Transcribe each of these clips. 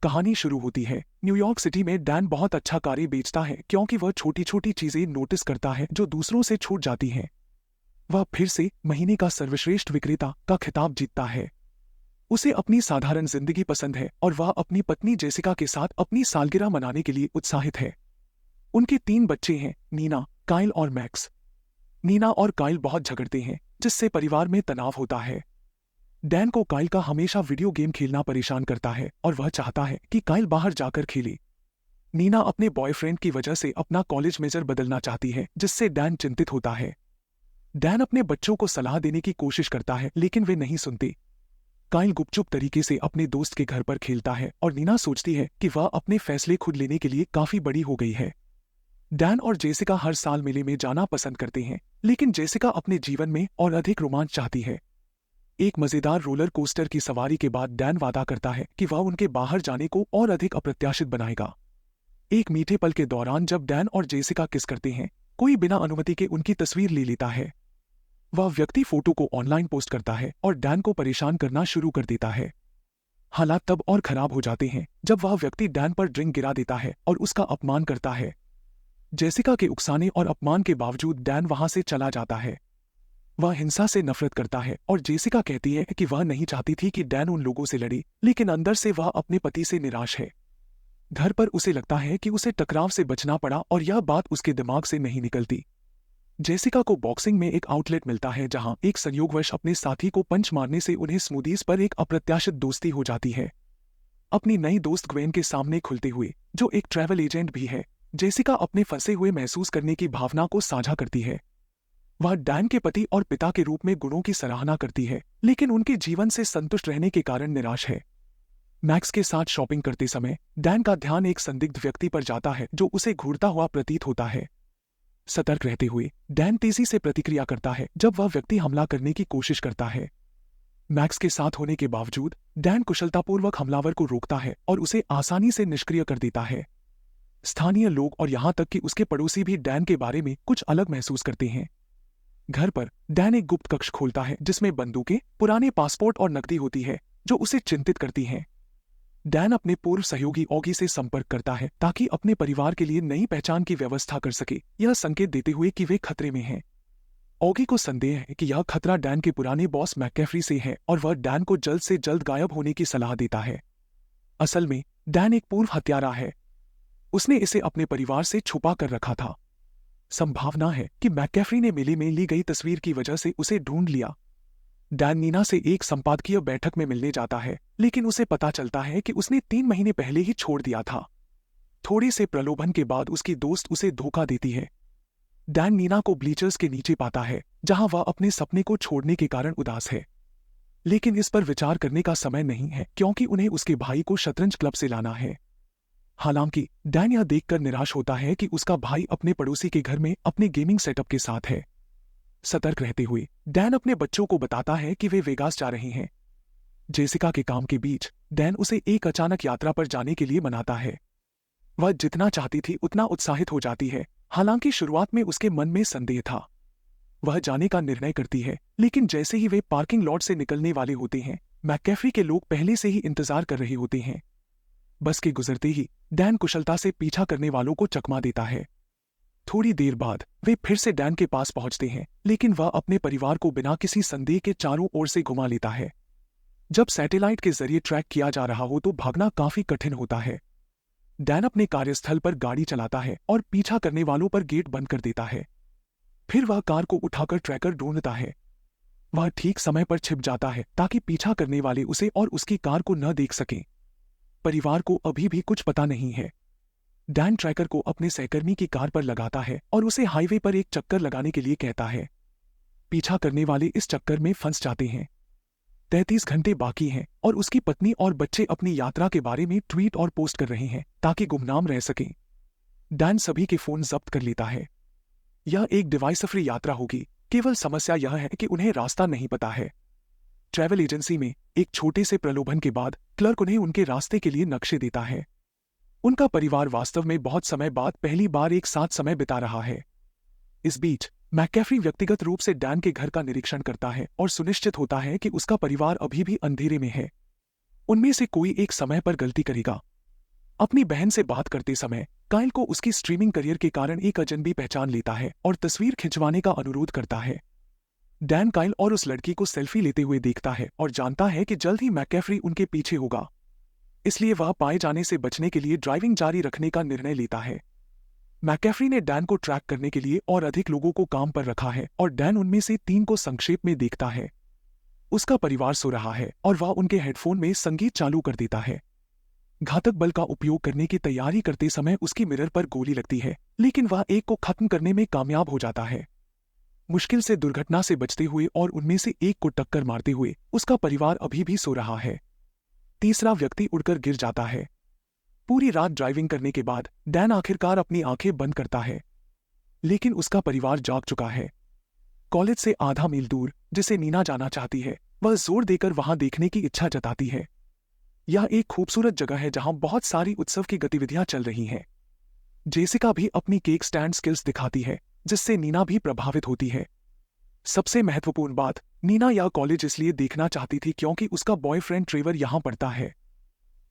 कहानी शुरू होती है। न्यूयॉर्क सिटी में डैन बहुत अच्छा कार्य बेचता है क्योंकि वह छोटी छोटी चीजें नोटिस करता है जो दूसरों से छूट जाती हैं। वह फिर से महीने का सर्वश्रेष्ठ विक्रेता का खिताब जीतता है। उसे अपनी साधारण जिंदगी पसंद है और वह अपनी पत्नी जेसिका के साथ अपनी सालगिरह मनाने के लिए उत्साहित है। उनके 3 बच्चे हैं, नीना, काइल और मैक्स। नीना और काइल बहुत झगड़ते हैं जिससे परिवार में तनाव होता है। डैन को काइल का हमेशा वीडियो गेम खेलना परेशान करता है और वह चाहता है कि काइल बाहर जाकर खेले। नीना अपने बॉयफ्रेंड की वजह से अपना कॉलेज मेजर बदलना चाहती है जिससे डैन चिंतित होता है। डैन अपने बच्चों को सलाह देने की कोशिश करता है लेकिन वे नहीं सुनते। काइल गुपचुप तरीके से अपने दोस्त के घर पर खेलता है और नीना सोचती है कि वह अपने फैसले खुद लेने के लिए काफी बड़ी हो गई है। डैन और जेसिका हर साल मेले में जाना पसंद करते हैं लेकिन जेसिका अपने जीवन में और अधिक रोमांच चाहती है। एक मजेदार रोलर कोस्टर की सवारी के बाद डैन वादा करता है कि वह उनके बाहर जाने को और अधिक अप्रत्याशित बनाएगा। एक मीठे पल के दौरान जब डैन और जेसिका किस करते हैं, कोई बिना अनुमति के उनकी तस्वीर ले लेता है। वह व्यक्ति फोटो को ऑनलाइन पोस्ट करता है और डैन को परेशान करना शुरू कर देता है। हालात तब और खराब हो जाते हैं जब वह व्यक्ति डैन पर ड्रिंक गिरा देता है और उसका अपमान करता है। जेसिका के उकसाने और अपमान के बावजूद डैन वहां से चला जाता है। वह हिंसा से नफरत करता है और जेसिका कहती है कि वह नहीं चाहती थी कि डैन उन लोगों से लड़े, लेकिन अंदर से वह अपने पति से निराश है। घर पर उसे लगता है कि उसे टकराव से बचना पड़ा और यह बात उसके दिमाग से नहीं निकलती। जेसिका को बॉक्सिंग में एक आउटलेट मिलता है जहां एक संयोगवश अपने साथी को पंच मारने से उन्हें स्मूदीज पर एक अप्रत्याशित दोस्ती हो जाती है। अपनी नई दोस्त ग्वेन के सामने खुलते हुए, जो एक ट्रैवल एजेंट भी है, जेसिका अपने फंसे हुए महसूस करने की भावना को साझा करती है। वह डैन के पति और पिता के रूप में गुणों की सराहना करती है लेकिन उनके जीवन से संतुष्ट रहने के कारण निराश है। मैक्स के साथ शॉपिंग करते समय डैन का ध्यान एक संदिग्ध व्यक्ति पर जाता है जो उसे घूरता हुआ प्रतीत होता है। सतर्क रहते हुए डैन तेजी से प्रतिक्रिया करता है जब वह व्यक्ति हमला करने की कोशिश करता है। मैक्स के साथ होने के बावजूद डैन कुशलतापूर्वक हमलावर को रोकता है और उसे आसानी से निष्क्रिय कर देता है। स्थानीय लोग और यहां तक कि उसके पड़ोसी भी डैन के बारे में कुछ अलग महसूस करते हैं। घर पर डैन एक गुप्त कक्ष खोलता है जिसमें बंदूकें, पुराने पासपोर्ट और नकदी होती है जो उसे चिंतित करती हैं। डैन अपने पूर्व सहयोगी ऑगी से संपर्क करता है ताकि अपने परिवार के लिए नई पहचान की व्यवस्था कर सके, यह संकेत देते हुए कि वे खतरे में हैं। ऑगी को संदेह है कि यह खतरा डैन के पुराने बॉस मैककैफरी से है और वह डैन को जल्द से जल्द गायब होने की सलाह देता है। असल में डैन एक पूर्व हत्यारा है। उसने इसे अपने परिवार से छुपा कर रखा था। संभावना है कि मैककैफरी ने मेले में ली गई तस्वीर की वजह से उसे ढूंढ लिया। डैन नीना से एक संपादकीय बैठक में मिलने जाता है लेकिन उसे पता चलता है कि उसने 3 महीने पहले ही छोड़ दिया था। थोड़े से प्रलोभन के बाद उसकी दोस्त उसे धोखा देती है। डैन नीना को ब्लीचर्स के नीचे पाता है जहां वह अपने सपने को छोड़ने के कारण उदास है, लेकिन इस पर विचार करने का समय नहीं है क्योंकि उन्हें उसके भाई को शतरंज क्लब से लाना है। हालांकि डैन यह देखकर निराश होता है कि उसका भाई अपने पड़ोसी के घर में अपने गेमिंग सेटअप के साथ है। सतर्क रहते हुए डैन अपने बच्चों को बताता है कि वे वेगास जा रहे हैं। जेसिका के काम के बीच डैन उसे एक अचानक यात्रा पर जाने के लिए मनाता है। वह जितना चाहती थी उतना उत्साहित हो जाती है, हालांकि शुरुआत में उसके मन में संदेह था। वह जाने का निर्णय करती है लेकिन जैसे ही वे पार्किंग लॉट से निकलने वाले होते हैं, मैककैफरी के लोग पहले से ही इंतजार कर रहे होते हैं। बस के गुजरते ही डैन कुशलता से पीछा करने वालों को चकमा देता है। थोड़ी देर बाद वे फिर से डैन के पास पहुंचते हैं लेकिन वह अपने परिवार को बिना किसी संदेह के चारों ओर से घुमा लेता है। जब सैटेलाइट के जरिए ट्रैक किया जा रहा हो तो भागना काफी कठिन होता है। डैन अपने कार्यस्थल पर गाड़ी चलाता है और पीछा करने वालों पर गेट बंद कर देता है। फिर वह कार को उठाकर ट्रैकर ढूंढता है। वह ठीक समय पर छिप जाता है ताकि पीछा करने वाले उसे और उसकी कार को न देख सकें। परिवार को अभी भी कुछ पता नहीं है। डैन ट्रैकर को अपने सहकर्मी की कार पर लगाता है और उसे हाईवे पर एक चक्कर लगाने के लिए कहता है। पीछा करने वाले इस चक्कर में फंस जाते हैं। 33 घंटे बाकी हैं और उसकी पत्नी और बच्चे अपनी यात्रा के बारे में ट्वीट और पोस्ट कर रहे हैं ताकि गुमनाम रह सकें। डैन सभी के फोन जब्त कर लेता है। यह एक डिवाइस फ्री यात्रा होगी, केवल समस्या यह है कि उन्हें रास्ता नहीं पता है। ट्रैवल एजेंसी में एक छोटे से प्रलोभन के बाद क्लर्क उन्हें उनके रास्ते के लिए नक्शे देता है। उनका परिवार वास्तव में बहुत समय बाद पहली बार एक साथ समय बिता रहा है। इस बीच मैककैफरी व्यक्तिगत रूप से डैन के घर का निरीक्षण करता है और सुनिश्चित होता है कि उसका परिवार अभी भी अंधेरे में है। उनमें से कोई एक समय पर गलती करेगा अपनी बहन से बात करते समय काइल को उसकी स्ट्रीमिंग करियर के कारण एक अजनबी पहचान लेता है और तस्वीर खिंचवाने का अनुरोध करता है। डैन काइल और उस लड़की को सेल्फी लेते हुए देखता है और जानता है कि जल्द ही मैककैफरी उनके पीछे होगा, इसलिए वह पाए जाने से बचने के लिए ड्राइविंग जारी रखने का निर्णय लेता है। मैककैफरी ने डैन को ट्रैक करने के लिए और अधिक लोगों को काम पर रखा है और डैन उनमें से 3 को संक्षेप में देखता है। उसका परिवार सो रहा है और वह उनके हेडफोन में संगीत चालू कर देता है। घातक बल का उपयोग करने की तैयारी करते समय उसकी मिरर पर गोली लगती है, लेकिन वह एक को खत्म करने में कामयाब हो जाता है। मुश्किल से दुर्घटना से बचते हुए और उनमें से एक को टक्कर मारते हुए उसका परिवार अभी भी सो रहा है। तीसरा व्यक्ति उड़कर गिर जाता है। पूरी रात ड्राइविंग करने के बाद डैन आखिरकार अपनी आंखें बंद करता है, लेकिन उसका परिवार जाग चुका है। कॉलेज से आधा मील दूर, जिसे नीना जाना चाहती है, वह जोर देकर वहां देखने की इच्छा जताती है। यह एक खूबसूरत जगह है जहां बहुत सारी उत्सव की गतिविधियां चल रही हैं। जेसिका भी अपनी केक स्टैंड स्किल्स दिखाती है, जिससे नीना भी प्रभावित होती है। सबसे महत्वपूर्ण बात, नीना यह कॉलेज इसलिए देखना चाहती थी क्योंकि उसका बॉयफ्रेंड ट्रेवर यहां पढ़ता है।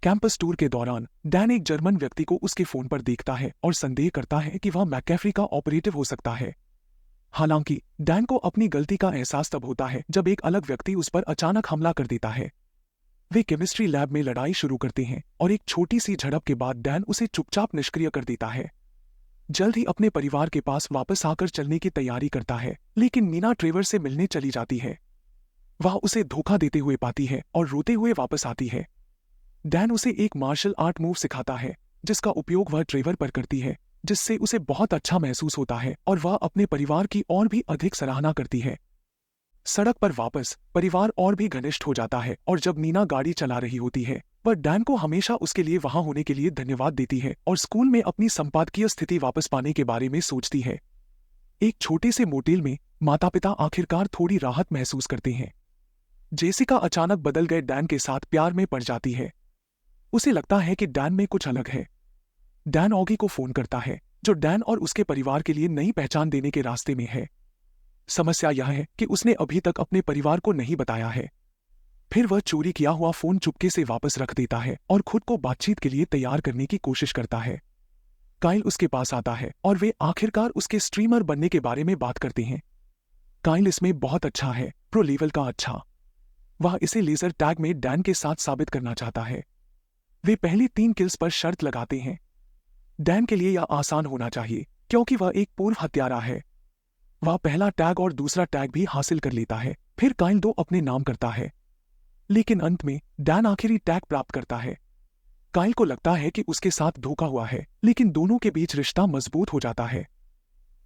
कैंपस टूर के दौरान डैन एक जर्मन व्यक्ति को उसके फोन पर देखता है और संदेह करता है कि वह मैककैफरी का ऑपरेटिव हो सकता है। हालांकि डैन को अपनी गलती का एहसास तब होता है जब एक अलग व्यक्ति उस पर अचानक हमला कर देता है। वे केमिस्ट्री लैब में लड़ाई शुरू करते हैं और एक छोटी सी झड़प के बाद डैन उसे चुपचाप निष्क्रिय कर देता है। जल्द ही अपने परिवार के पास वापस आकर चलने की तैयारी करता है, लेकिन नीना ट्रेवर से मिलने चली जाती है। वह उसे धोखा देते हुए पाती है और रोते हुए वापस आती है। डैन उसे एक मार्शल आर्ट मूव सिखाता है, जिसका उपयोग वह ट्रेवर पर करती है, जिससे उसे बहुत अच्छा महसूस होता है और वह अपने परिवार की और भी अधिक सराहना करती है। सड़क पर वापस परिवार और भी घनिष्ठ हो जाता है और जब नीना गाड़ी चला रही होती है, वह डैन को हमेशा उसके लिए वहां होने के लिए धन्यवाद देती है और स्कूल में अपनी संपादकीय स्थिति वापस पाने के बारे में सोचती है। एक छोटे से मोटेल में माता पिता आखिरकार थोड़ी राहत महसूस करते हैं। जेसिका अचानक बदल गए डैन के साथ प्यार में पड़ जाती है। उसे लगता है कि डैन में कुछ अलग है। डैन ऑगी को फोन करता है, जो डैन और उसके परिवार के लिए नई पहचान देने के रास्ते में है। समस्या यह है कि उसने अभी तक अपने परिवार को नहीं बताया है। फिर वह चोरी किया हुआ फोन चुपके से वापस रख देता है और खुद को बातचीत के लिए तैयार करने की कोशिश करता है। काइल उसके पास आता है और वे आखिरकार उसके स्ट्रीमर बनने के बारे में बात करते हैं। काइल इसमें बहुत अच्छा है, प्रो लेवल का अच्छा। वह इसे लेजर टैग में डैन के साथ साबित करना चाहता है। वे पहली 3 किल्स पर शर्त लगाते हैं। डैन के लिए यह आसान होना चाहिए क्योंकि वह एक पूर्व हत्यारा है। वह पहला टैग और दूसरा टैग भी हासिल कर लेता है। फिर काइल 2 अपने नाम करता है, लेकिन अंत में डैन आखिरी टैग प्राप्त करता है। काइल को लगता है कि उसके साथ धोखा हुआ है, लेकिन दोनों के बीच रिश्ता मजबूत हो जाता है।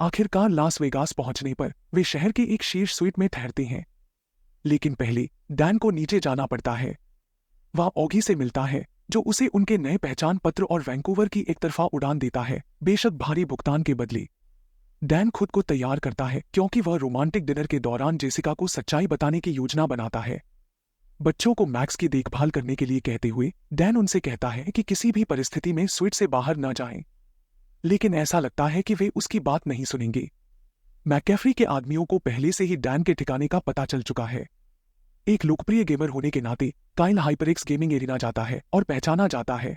आखिरकार लास वेगास पहुंचने पर वे शहर की एक शीर्ष स्वीट में ठहरते हैं, लेकिन पहले डैन को नीचे जाना पड़ता है। वह ऑगी से मिलता है, जो उसे उनके नए पहचान पत्र और वैंकूवर की एक तरफा उड़ान देता है, बेशक भारी भुगतान के बदले। डैन खुद को तैयार करता है क्योंकि वह रोमांटिक डिनर के दौरान जेसिका को सच्चाई बताने की योजना बनाता है। बच्चों को मैक्स की देखभाल करने के लिए कहते हुए डैन उनसे कहता है कि किसी भी परिस्थिति में स्वीट से बाहर न जाएं, लेकिन ऐसा लगता है कि वे उसकी बात नहीं सुनेंगे। मैककैफरी के आदमियों को पहले से ही डैन के ठिकाने का पता चल चुका है। एक लोकप्रिय गेमर होने के नाते काइल हाइपरएक्स गेमिंग एरिना जाता है और पहचाना जाता है।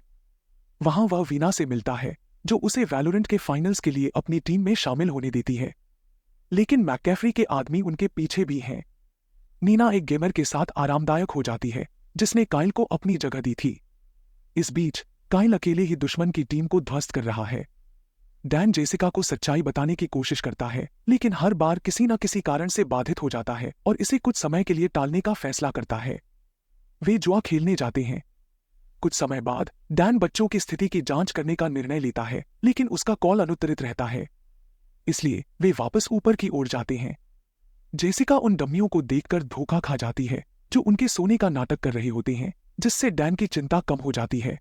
वहां वह वीना से मिलता है, जो उसे वैलोरेंट के फाइनल्स के लिए अपनी टीम में शामिल होने देती है। लेकिन मैककैफरी के आदमी उनके पीछे भी हैं। नीना एक गेमर के साथ आरामदायक हो जाती है, जिसने काइल को अपनी जगह दी थी। इस बीच काइल अकेले ही दुश्मन की टीम को ध्वस्त कर रहा है। डैन जेसिका को सच्चाई बताने की कोशिश करता है, लेकिन हर बार किसी न किसी कारण से बाधित हो जाता है और इसे कुछ समय के लिए टालने का फैसला करता है। वे जुआ खेलने जाते हैं। कुछ समय बाद डैन बच्चों की स्थिति की जांच करने का निर्णय लेता है, लेकिन उसका कॉल अनुत्तरित रहता है, इसलिए वे वापस ऊपर की ओर जाते हैं। जेसिका उन डम्मियों को देखकर धोखा खा जाती है, जो उनके सोने का नाटक कर रहे होते हैं, जिससे डैन की चिंता कम हो जाती है।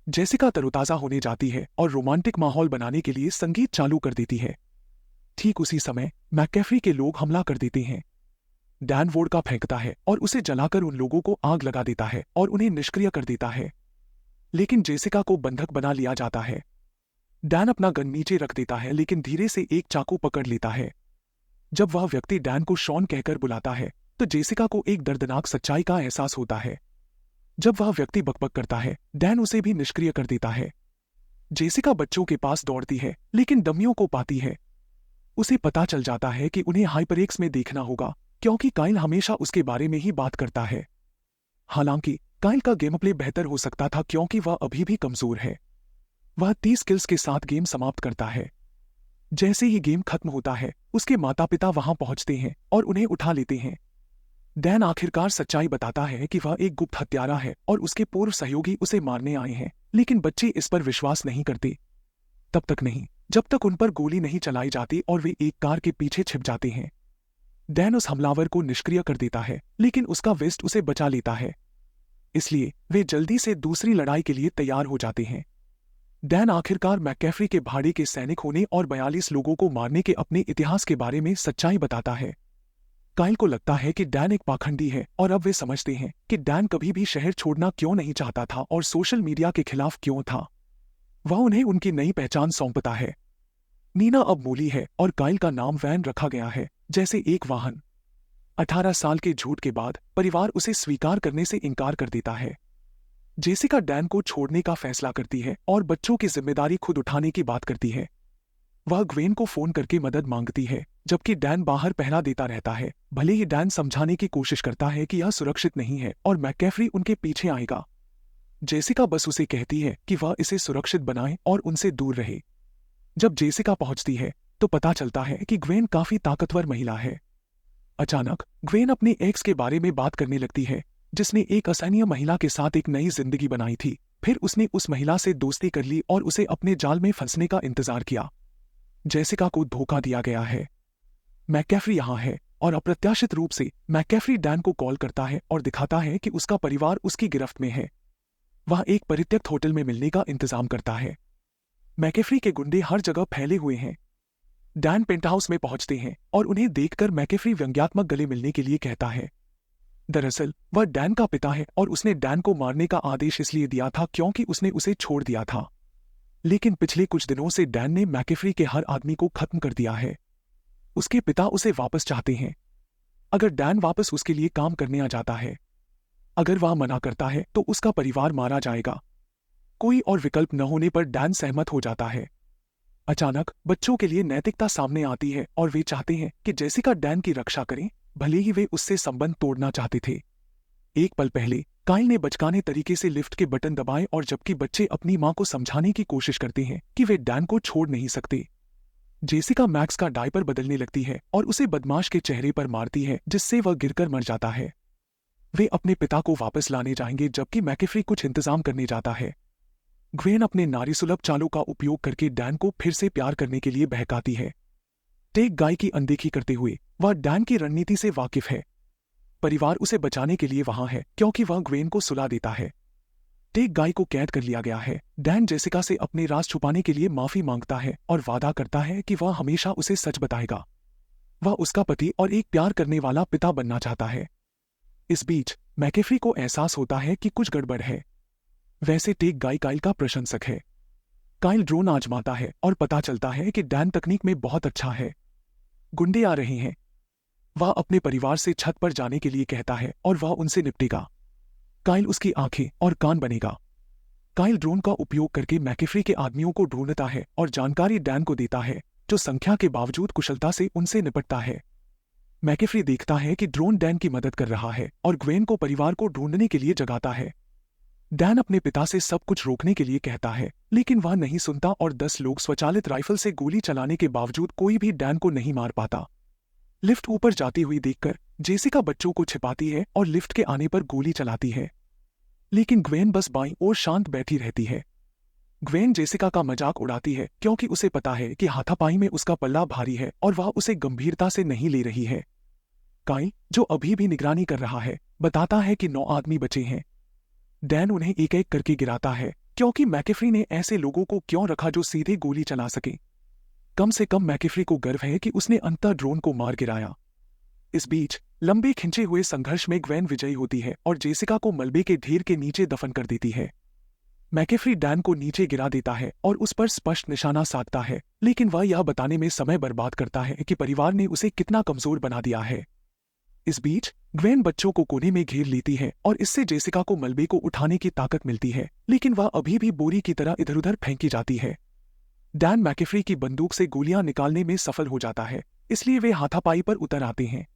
जेसिका तरोताजा होने जाती है और रोमांटिक माहौल बनाने के लिए संगीत चालू कर देती है। ठीक उसी समय मैककैफरी के लोग हमला कर देते हैं। डैन वोडका फेंकता है और उसे जलाकर उन लोगों को आग लगा देता है और उन्हें निष्क्रिय कर देता है, लेकिन जेसिका को बंधक बना लिया जाता है। डैन अपना गन नीचे रख देता है, लेकिन धीरे से एक चाकू पकड़ लेता है। जब वह व्यक्ति डैन को शॉन कहकर बुलाता है, तो जेसिका को एक दर्दनाक सच्चाई का एहसास होता है। जब वह व्यक्ति बकबक करता है, डैन उसे भी निष्क्रिय कर देता है। जेसिका बच्चों के पास दौड़ती है, लेकिन डमियों को पाती है। उसे पता चल जाता है कि उन्हें हाइपरएक्स में देखना होगा, क्योंकि काइल हमेशा उसके बारे में ही बात करता है। हालांकि काइल का गेम प्ले बेहतर हो सकता था, क्योंकि वह अभी भी कमजोर है। वह 30 किल्स के साथ गेम समाप्त करता है। जैसे ही गेम खत्म होता है, उसके माता पिता वहां पहुंचते हैं और उन्हें उठा लेते हैं। डैन आखिरकार सच्चाई बताता है कि वह एक गुप्त हत्यारा है और उसके पूर्व सहयोगी उसे मारने आए हैं, लेकिन बच्चे इस पर विश्वास नहीं करते। तब तक नहीं, जब तक उन पर गोली नहीं चलाई जाती और वे एक कार के पीछे छिप जाते हैं। डैन उस हमलावर को निष्क्रिय कर देता है, लेकिन उसका वेस्ट उसे बचा लेता है। इसलिए वे जल्दी से दूसरी लड़ाई के लिए तैयार हो जाते हैं। डैन आखिरकार मैककैफरी के भाड़े के सैनिक होने और 42 लोगों को मारने के अपने इतिहास के बारे में सच्चाई बताता है। काइल को लगता है कि डैन एक पाखंडी है और अब वे समझते हैं कि डैन कभी भी शहर छोड़ना क्यों नहीं चाहता था और सोशल मीडिया के खिलाफ क्यों था। वह उन्हें उनकी नई पहचान सौंपता है। नीना अब मूली है और काइल का नाम वैन रखा गया है, जैसे एक वाहन। 18 साल के झूठ के बाद परिवार उसे स्वीकार करने से इनकार कर देता है। जेसिका डैन को छोड़ने का फैसला करती है और बच्चों की जिम्मेदारी खुद उठाने की बात करती है। वह ग्वेन को फोन करके मदद मांगती है, जबकि डैन बाहर पहरा देता रहता है। भले ही डैन समझाने की कोशिश करता है कि यह सुरक्षित नहीं है और मैककैफरी उनके पीछे आएगा। जेसिका बस उसे कहती है कि वह इसे सुरक्षित बनाए और उनसे दूर रहे। जब जेसिका पहुंचती है तो पता चलता है कि ग्वेन काफी ताकतवर महिला है। अचानक ग्वेन अपने एक्स के बारे में बात करने लगती है, जिसने एक असहनीय महिला के साथ एक नई जिंदगी बनाई थी। फिर उसने उस महिला से दोस्ती कर ली और उसे अपने जाल में फंसने का इंतजार किया। जेसिका को धोखा दिया गया है। मैककैफरी यहां है और अप्रत्याशित रूप से मैककैफरी डैन को कॉल करता है और दिखाता है कि उसका परिवार उसकी गिरफ्त में है। वह एक परित्यक्त होटल में मिलने का इंतजाम करता है। मैककैफरी के गुंडे हर जगह फैले हुए हैं। डैन पेंटहाउस में पहुंचते हैं और उन्हें देखकर मैककैफरी व्यंग्यात्मक गले मिलने के लिए कहता है। दरअसल वह डैन का पिता है और उसने डैन को मारने का आदेश इसलिए दिया था क्योंकि उसने उसे छोड़ दिया था। लेकिन पिछले कुछ दिनों से डैन ने मैककैफरी के हर आदमी को खत्म कर दिया है। उसके पिता उसे वापस चाहते हैं। अगर डैन वापस उसके लिए काम करने आ जाता है, अगर वह मना करता है तो उसका परिवार मारा जाएगा। कोई और विकल्प न होने पर डैन सहमत हो जाता है। अचानक बच्चों के लिए नैतिकता सामने आती है और वे चाहते हैं कि जेसिका डैन की रक्षा करें, भले ही वे उससे संबंध तोड़ना चाहते थे। एक पल पहले काइल ने बचकाने तरीके से लिफ्ट के बटन दबाए और जबकि बच्चे अपनी मां को समझाने की कोशिश करते हैं कि वे डैन को छोड़ नहीं सकते, जेसिका मैक्स का डायपर बदलने लगती है और उसे बदमाश के चेहरे पर मारती है, जिससे वह गिरकर मर जाता है। वे अपने पिता को वापस लाने जाएंगे, जबकि मैककैफरी कुछ इंतजाम करने जाता है। ग्वेन अपने नारी सुलभ चालों का उपयोग करके डैन को फिर से प्यार करने के लिए बहकाती है। टेक गाय की अनदेखी करते हुए वह डैन की रणनीति से वाकिफ है। परिवार उसे बचाने के लिए वहां है क्योंकि वह ग्वेन को सुला देता है। टेक गाय को कैद कर लिया गया है। डैन जेसिका से अपने राज छुपाने के लिए माफी मांगता है और वादा करता है कि वह हमेशा उसे सच बताएगा। वह उसका पति और एक प्यार करने वाला पिता बनना चाहता है। इस बीच मैककैफरी को एहसास होता है कि कुछ गड़बड़ है। वैसे टेक गाय काइल का प्रशंसक है। काइल ड्रोन आजमाता है और पता चलता है कि डैन तकनीक में बहुत अच्छा है। गुंडे आ रहे हैं। वह अपने परिवार से छत पर जाने के लिए कहता है और वह उनसे निपटेगा। काइल उसकी आंखें और कान बनेगा। काइल ड्रोन का उपयोग करके मैककैफरी के आदमियों को ढूंढता है और जानकारी डैन को देता है, जो संख्या के बावजूद कुशलता से उनसे निपटता है। मैककैफरी देखता है कि ड्रोन डैन की मदद कर रहा है और ग्वेन को परिवार को ढूंढने के लिए जगाता है। डैन अपने पिता से सब कुछ रोकने के लिए कहता है, लेकिन वह नहीं सुनता और 10 लोग स्वचालित राइफल से गोली चलाने के बावजूद कोई भी डैन को नहीं मार पाता। लिफ्ट ऊपर जाती हुई देखकर जेसिका बच्चों को छिपाती है और लिफ्ट के आने पर गोली चलाती है, लेकिन ग्वेन बस बाईं ओर शांत बैठी रहती है। ग्वेन जेसिका का मजाक उड़ाती है क्योंकि उसे पता है कि हाथापाई में उसका पल्ला भारी है और वह उसे गंभीरता से नहीं ले रही है। काइल, जो अभी भी निगरानी कर रहा है, बताता है कि 9 आदमी बचे हैं। डैन उन्हें एक एक करके गिराता है क्योंकि मैककैफरी ने ऐसे लोगों को क्यों रखा जो सीधे गोली चला सके। कम से कम मैककैफरी को गर्व है कि उसने अंततः ड्रोन को मार गिराया। इस बीच लंबे खिंचे हुए संघर्ष में ग्वेन विजयी होती है और जेसिका को मलबे के ढेर के नीचे दफन कर देती है। मैककैफरी डैन को नीचे गिरा देता है और उस पर स्पष्ट निशाना साधता है, लेकिन वह यह बताने में समय बर्बाद करता है कि परिवार ने उसे कितना कमजोर बना दिया है। इस बीच ग्वेन बच्चों को कोने में घेर लेती है और इससे जेसिका को मलबे को उठाने की ताकत मिलती है, लेकिन वह अभी भी बोरी की तरह इधर उधर फेंकी जाती है। डैन मैकेफ्री की बंदूक से गोलियां निकालने में सफल हो जाता है, इसलिए वे हाथापाई पर उतर आते हैं।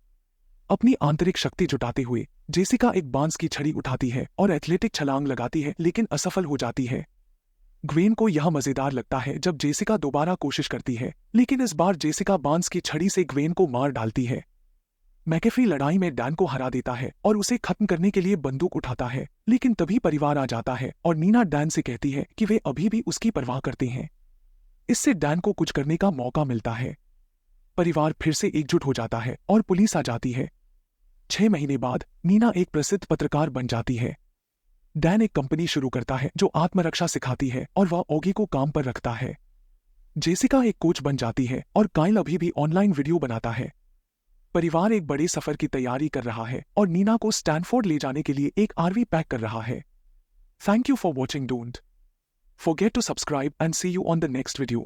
अपनी आंतरिक शक्ति जुटाते हुए जेसिका एक बांस की छड़ी उठाती है और एथलेटिक छलांग लगाती है, लेकिन असफल हो जाती है। ग्वेन को यह मजेदार लगता है जब जेसिका दोबारा कोशिश करती है, लेकिन इस बार जेसिका बांस की छड़ी से ग्वेन को मार डालती है। मैकेफ्री लड़ाई में डैन को हरा देता है और उसे खत्म करने के लिए बंदूक उठाता है, लेकिन तभी परिवार आ जाता है और नीना डैन से कहती है कि वे अभी भी उसकी परवाह करते हैं। इससे डैन को कुछ करने का मौका मिलता है। परिवार फिर से एकजुट हो जाता है और पुलिस आ जाती है। 6 महीने बाद नीना एक प्रसिद्ध पत्रकार बन जाती है। डैन एक कंपनी शुरू करता है जो आत्मरक्षा सिखाती है और वह ओगी को काम पर रखता है। जेसिका एक कोच बन जाती है और काइल अभी भी ऑनलाइन वीडियो बनाता है। परिवार एक बड़े सफर की तैयारी कर रहा है और नीना को स्टैनफोर्ड ले जाने के लिए एक आरवी पैक कर रहा है। Thank you for watching. Don't forget to subscribe and see you on the next video.